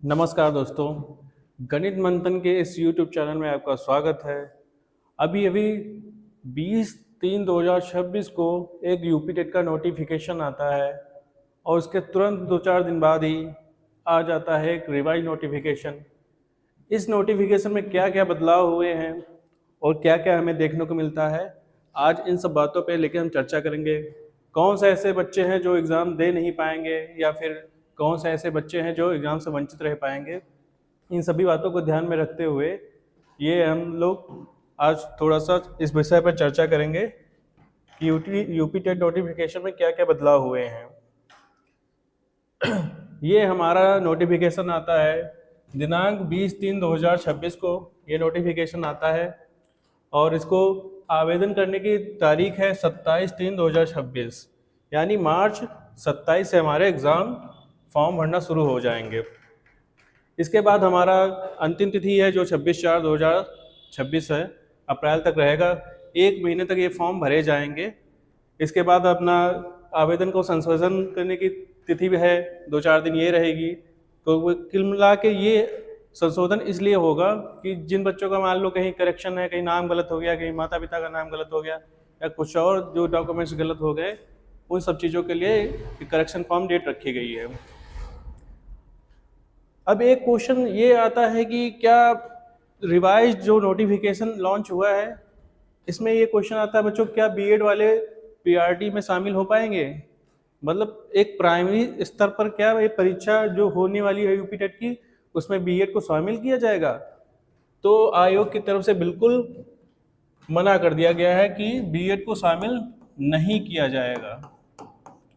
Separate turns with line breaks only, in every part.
नमस्कार दोस्तों, गणित मंथन के इस YouTube चैनल में आपका स्वागत है। अभी अभी 20/3/2026 को एक यूपी टेट का नोटिफिकेशन आता है और उसके तुरंत 2-4 दिन बाद ही आ जाता है एक रिवाइज नोटिफिकेशन। इस नोटिफिकेशन में क्या क्या बदलाव हुए हैं और क्या क्या हमें देखने को मिलता है, आज इन सब बातों पे लेकर हम चर्चा करेंगे। कौन से ऐसे बच्चे हैं जो एग्ज़ाम दे नहीं पाएंगे या फिर कौन से ऐसे बच्चे हैं जो एग्ज़ाम से वंचित रह पाएंगे। इन सभी बातों को ध्यान में रखते हुए ये हम लोग आज थोड़ा सा इस विषय पर चर्चा करेंगे कि यूपी टेट नोटिफिकेशन में क्या क्या बदलाव हुए हैं। ये हमारा नोटिफिकेशन आता है दिनांक 20/3/2026 को ये नोटिफिकेशन आता है और इसको आवेदन करने की तारीख है 27/3/2026, यानी मार्च 27 से हमारे एग्ज़ाम फॉर्म भरना शुरू हो जाएंगे। इसके बाद हमारा अंतिम तिथि है जो 26/4/2026 है, अप्रैल तक रहेगा। 1 महीने तक ये फॉर्म भरे जाएंगे। इसके बाद अपना आवेदन को संशोधन करने की तिथि भी है, 2-4 दिन ये रहेगी। तो कुल मिला के ये संशोधन इसलिए होगा कि जिन बच्चों का मान लो कहीं करेक्शन है, कहीं नाम गलत हो गया, कहीं माता पिता का नाम गलत हो गया या कुछ और जो डॉक्यूमेंट्स गलत हो गए, उन सब चीज़ों के लिए करेक्शन फॉर्म डेट रखी गई है। अब एक क्वेश्चन ये आता है कि क्या रिवाइज जो नोटिफिकेशन लॉन्च हुआ है इसमें ये क्वेश्चन आता है बच्चों, क्या बीएड वाले पीआरटी में शामिल हो पाएंगे? मतलब एक प्राइमरी स्तर पर क्या ये परीक्षा जो होने वाली है यूपी टेट की, उसमें बीएड को शामिल किया जाएगा? तो आयोग की तरफ से बिल्कुल मना कर दिया गया है कि बीएड को शामिल नहीं किया जाएगा,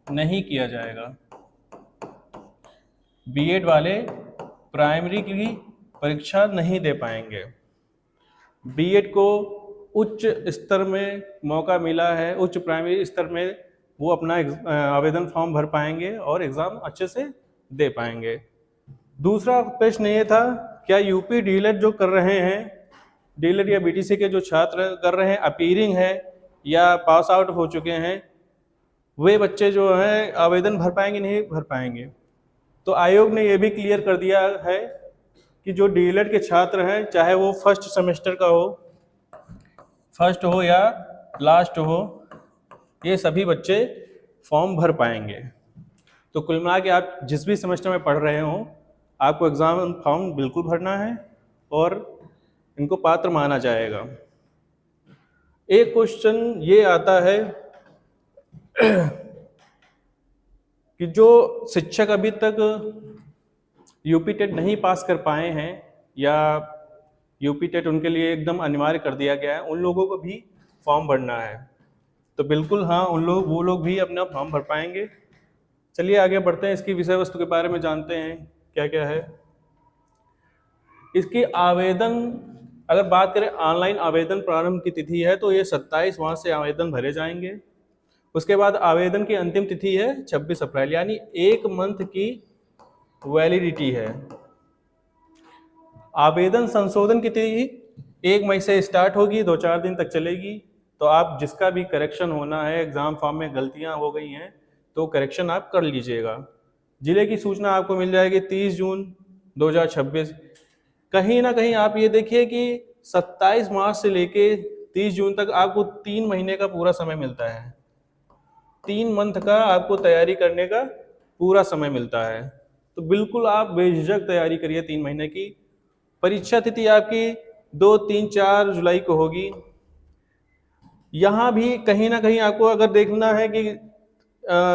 नहीं किया जाएगा। बीएड वाले प्राइमरी की परीक्षा नहीं दे पाएंगे। बीएड को उच्च स्तर में मौका मिला है, उच्च प्राइमरी स्तर में वो अपना आवेदन फॉर्म भर पाएंगे और एग्ज़ाम अच्छे से दे पाएंगे। दूसरा प्रश्न ये था, क्या यूपी डीएलएड जो कर रहे हैं, डीएलएड या बीटीसी के जो छात्र कर रहे हैं, अपीयरिंग है या पास आउट हो चुके हैं, वे बच्चे जो हैं आवेदन भर पाएंगे नहीं भर पाएंगे? तो आयोग ने ये भी क्लियर कर दिया है कि जो डीएलएड के छात्र हैं, चाहे वो फर्स्ट सेमेस्टर का हो, फर्स्ट हो या लास्ट हो, ये सभी बच्चे फॉर्म भर पाएंगे। तो कुल मिला के आप जिस भी सेमेस्टर में पढ़ रहे हो, आपको एग्ज़ाम फॉर्म बिल्कुल भरना है और इनको पात्र माना जाएगा। एक क्वेश्चन ये आता है कि जो शिक्षक अभी तक यूपी टेट नहीं पास कर पाए हैं या यूपी टेट उनके लिए एकदम अनिवार्य कर दिया गया है, उन लोगों को भी फॉर्म भरना है। तो बिल्कुल हाँ, वो लोग भी अपना फॉर्म भर पाएंगे। चलिए आगे बढ़ते हैं, इसकी विषय वस्तु के बारे में जानते हैं क्या क्या है। इसकी आवेदन अगर बात करें, ऑनलाइन आवेदन प्रारंभ की तिथि है तो ये 27 मार्च से आवेदन भरे जाएंगे। उसके बाद आवेदन की अंतिम तिथि है 26 अप्रैल, यानी 1 मंथ की वैलिडिटी है। आवेदन संशोधन की तिथि 1 मई से स्टार्ट होगी, 2-4 दिन तक चलेगी। तो आप जिसका भी करेक्शन होना है, एग्ज़ाम फॉर्म में गलतियां हो गई हैं तो करेक्शन आप कर लीजिएगा। जिले की सूचना आपको मिल जाएगी 30 जून 2026। कहीं ना कहीं आप ये देखिए कि 27 मार्च से लेके 30 जून तक आपको 3 महीने का पूरा समय मिलता है। 3 मंथ का आपको तैयारी करने का पूरा समय मिलता है। तो बिल्कुल आप बेझिझक तैयारी करिए। 3 महीने की परीक्षा तिथि आपकी 2, 3, 4 जुलाई को होगी। यहाँ भी कहीं ना कहीं आपको अगर देखना है कि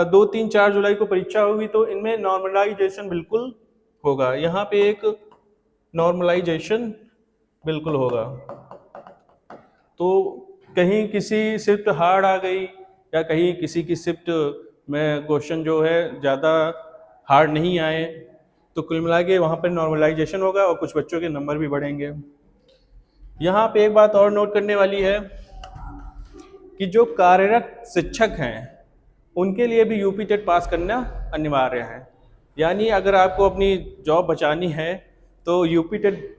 2, 3, 4 जुलाई को परीक्षा होगी तो इनमें नॉर्मलाइजेशन बिल्कुल होगा। यहाँ पे एक नॉर्मलाइजेशन बिल्कुल होगा। तो कहीं किसी शिफ्ट हार्ड आ गई या कहीं किसी की शिफ्ट में क्वेश्चन जो है ज़्यादा हार्ड नहीं आए, तो कुल मिला के वहाँ पर नॉर्मलाइजेशन होगा और कुछ बच्चों के नंबर भी बढ़ेंगे। यहाँ पे एक बात और नोट करने वाली है कि जो कार्यरत शिक्षक हैं उनके लिए भी यूपी टेट पास करना अनिवार्य है। यानी अगर आपको अपनी जॉब बचानी है तो यूपी टेट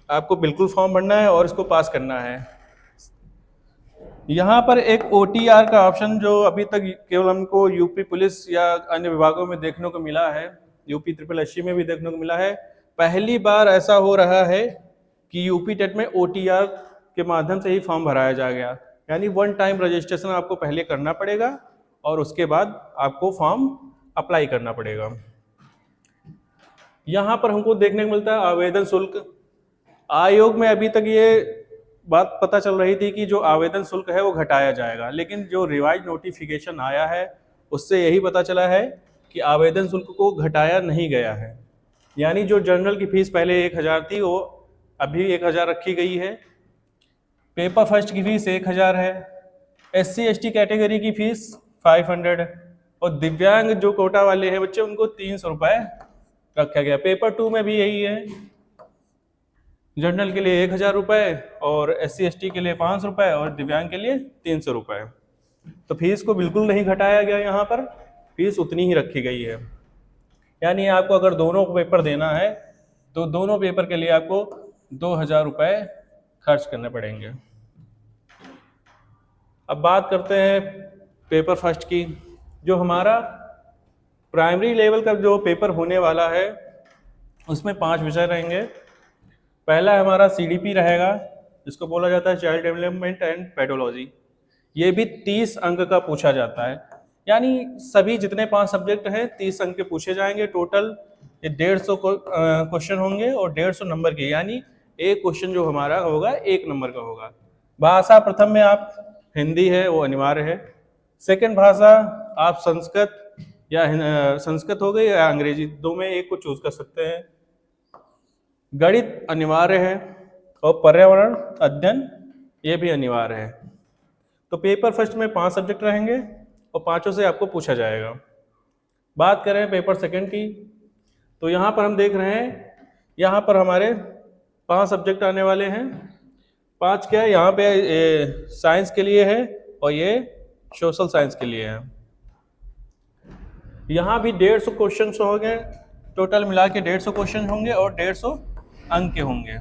आपको बिल्कुल फॉर्म भरना है और इसको पास करना है। यहाँ पर एक OTR का ऑप्शन जो अभी तक केवल हमको यूपी पुलिस या अन्य विभागों में देखने को मिला है, यूपी SSSC में भी देखने को मिला है, पहली बार ऐसा हो रहा है कि यूपी टेट में OTR के माध्यम से ही फॉर्म भराया जा गया, यानी वन टाइम रजिस्ट्रेशन आपको पहले करना पड़ेगा और उसके बाद आपको फॉर्म अप्लाई करना पड़ेगा। यहाँ पर हमको देखने को मिलता है आवेदन शुल्क। आयोग में अभी तक ये बात पता चल रही थी कि जो आवेदन शुल्क है वो घटाया जाएगा, लेकिन जो रिवाइज नोटिफिकेशन आया है उससे यही पता चला है कि आवेदन शुल्क को घटाया नहीं गया है। यानी जो जनरल की फीस पहले 1000 थी वो अभी 1000 रखी गई है। पेपर फर्स्ट की फीस 1000 है। SC ST कैटेगरी की फीस 500 और दिव्यांग जो कोटा वाले हैं बच्चे उनको 300 रुपये रखा गया। पेपर 2 में भी यही है, जनरल के लिए 1000 रुपये और SC ST के लिए 500 रुपये और दिव्यांग के लिए 300 रुपये। तो फीस को बिल्कुल नहीं घटाया गया, यहाँ पर फीस उतनी ही रखी गई है। यानी आपको अगर दोनों पेपर देना है तो दोनों पेपर के लिए आपको 2000 रुपये खर्च करने पड़ेंगे। अब बात करते हैं पेपर फर्स्ट की। जो हमारा प्राइमरी लेवल का जो पेपर होने वाला है उसमें 5 विषय रहेंगे। पहला हमारा CDP रहेगा, जिसको बोला जाता है चाइल्ड डेवलपमेंट एंड पैथोलॉजी। ये भी 30 अंक का पूछा जाता है, यानी सभी जितने 5 सब्जेक्ट हैं 30 अंक के पूछे जाएंगे। टोटल ये 150 क्वेश्चन होंगे और 150 नंबर के, यानी एक क्वेश्चन जो हमारा होगा 1 नंबर का होगा। भाषा प्रथम में आप हिंदी है वो अनिवार्य है। सेकंड भाषा आप संस्कृत या संस्कृत हो गई या अंग्रेजी, दो में एक को चूज कर सकते हैं। गणित अनिवार्य है और पर्यावरण अध्ययन ये भी अनिवार्य है। तो पेपर फर्स्ट में 5 सब्जेक्ट रहेंगे और 5 से आपको पूछा जाएगा। बात करें पेपर सेकंड की, तो यहाँ पर हम देख रहे हैं, यहाँ पर हमारे 5 सब्जेक्ट आने वाले हैं। 5 क्या है, यहाँ पे साइंस के लिए है और ये सोशल साइंस के लिए है। यहाँ भी 150 क्वेश्चन होंगे, टोटल मिला के 150 क्वेश्चन होंगे और 150 अंक के होंगे।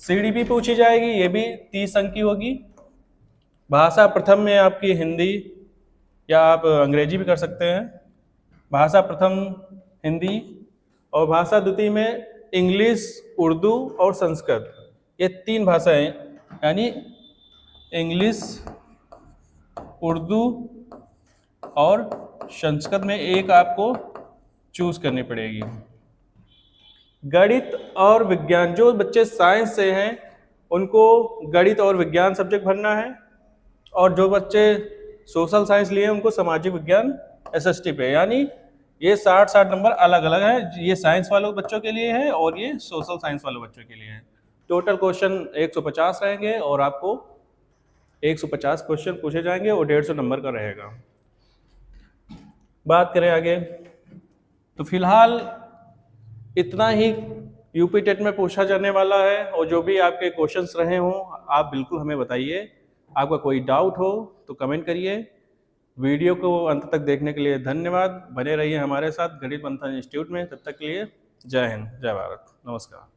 CDP पूछी जाएगी, ये भी 30 अंक की होगी। भाषा प्रथम में आपकी हिंदी या आप अंग्रेजी भी कर सकते हैं। भाषा प्रथम हिंदी और भाषा द्वितीय में इंग्लिश, उर्दू और संस्कृत, ये 3 भाषाएं, यानी इंग्लिश, उर्दू और संस्कृत में एक आपको चूज करनी पड़ेगी। गणित और विज्ञान, जो बच्चे साइंस से हैं उनको गणित और विज्ञान सब्जेक्ट भरना है और जो बच्चे सोशल साइंस लिए हैं उनको सामाजिक विज्ञान SST पे, यानी ये 60-60 नंबर अलग अलग हैं। ये साइंस वालों बच्चों के लिए है और ये सोशल साइंस वालों बच्चों के लिए है। टोटल क्वेश्चन 150 रहेंगे और आपको 150 क्वेश्चन पूछे जाएंगे और 150 नंबर का रहेगा। बात करें आगे, तो फिलहाल इतना ही यूपी टेट में पूछा जाने वाला है और जो भी आपके क्वेश्चंस रहे हों आप बिल्कुल हमें बताइए। आपका कोई डाउट हो तो कमेंट करिए। वीडियो को अंत तक देखने के लिए धन्यवाद। बने रहिए हमारे साथ गणित मंथन इंस्टीट्यूट में। तब तक के लिए जय हिंद, जय भारत, नमस्कार।